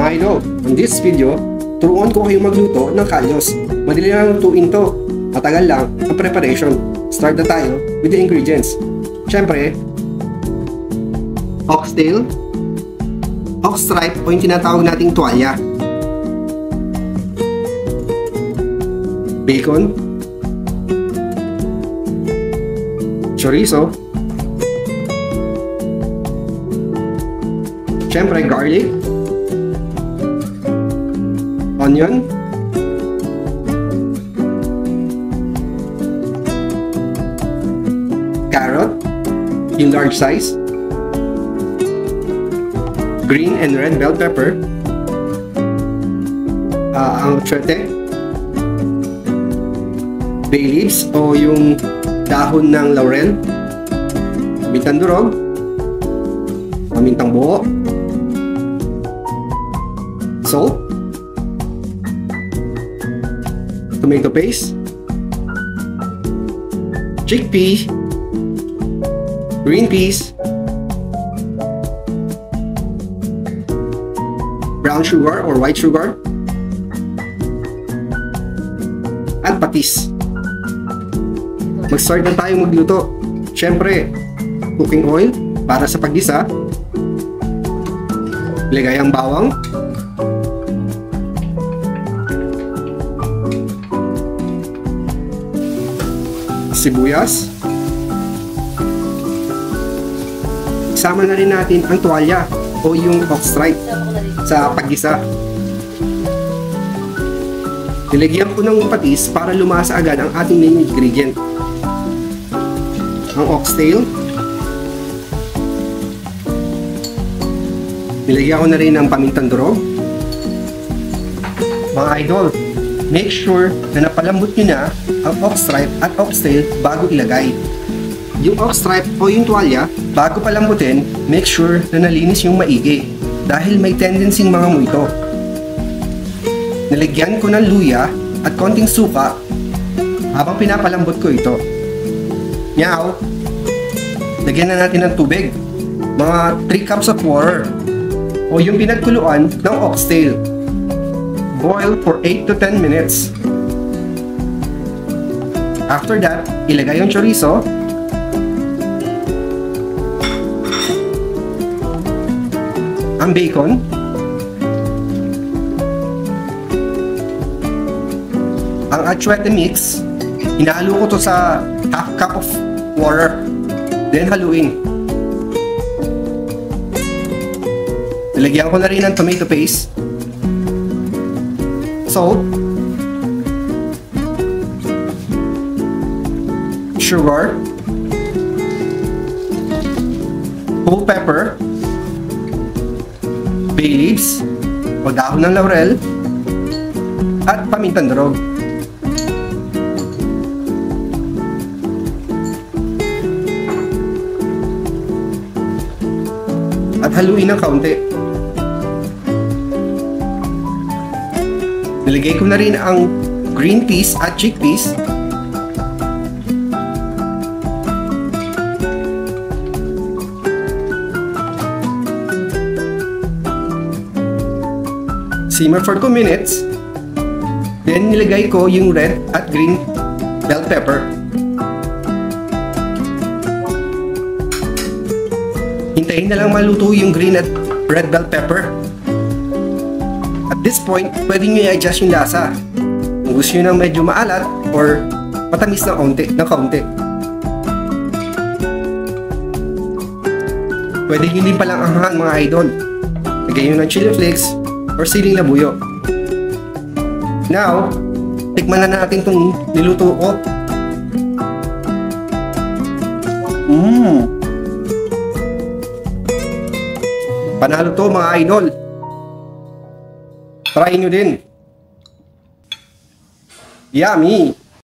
Mga idol, in this video, turuan ko kayo magluto ng kalyos. Madali lang lutuin to. Matagal lang ang preparation. Start na tayo with the ingredients. Siyempre, oxtail, ox stripe o yung tinatawag nating tuwalya, bacon, chorizo, siyempre garlic, onion, carrot, yung large size, green and red bell pepper, ang chete, bay leaves o yung dahon ng laurel, pamintang durog, pamintang buo, salt, tomato paste, chickpea, green peas, brown sugar or white sugar, at patis. Mag-start na tayo magluto. Siyempre, cooking oil para sa paggisa. Ilagay ang bawang, sibuyas, isama na rin natin ang tuwalya o yung ox stripe sa paggisa. Nilagyan ko ng patis para lumasa agad ang ating main ingredient. Ang oxtail, nilagyan ko na rin ng pamintang durog. Mga idol, make sure na napalambot nyo na ang ox stripe at oxtail bago ilagay. Yung ox stripe o yung tuwalya, bago palambutin, make sure na nalinis yung maigi dahil may tendency mga ito. Nilagyan ko ng luya at konting suka habang pinapalambot ko ito. Now, lagyan na natin ng tubig, mga 3 cups of water o yung pinagkuluan ng oxtail. Boil for 8 to 10 minutes. After that, ilagay yung chorizo, ang bacon, ang achuete mix. Hinahalo ko to sa half cup of water, then haluin. Nilagyan ko na rin ng tomato paste, salt, sugar, whole pepper, bay leaves o dahon ng laurel, at pamintang durog. At haluin ng kaunti. Nilagay ko na rin ang green peas at chickpeas. Simmer for 2 minutes. Then nilagay ko yung red at green bell pepper. Hintayin na lang maluto yung green at red bell pepper. At this point, pwede nyo i-adjust yung lasa. Kung gusto nyo ng medyo maalat or matamis ng kaunti. Pwede nyo din palang anghan mga idol. Lagay nyo ng chili flakes or siling labuyo. Now, tikman na natin itong niluto ko. Panalo to mga idol. Try nyo din. Yummy!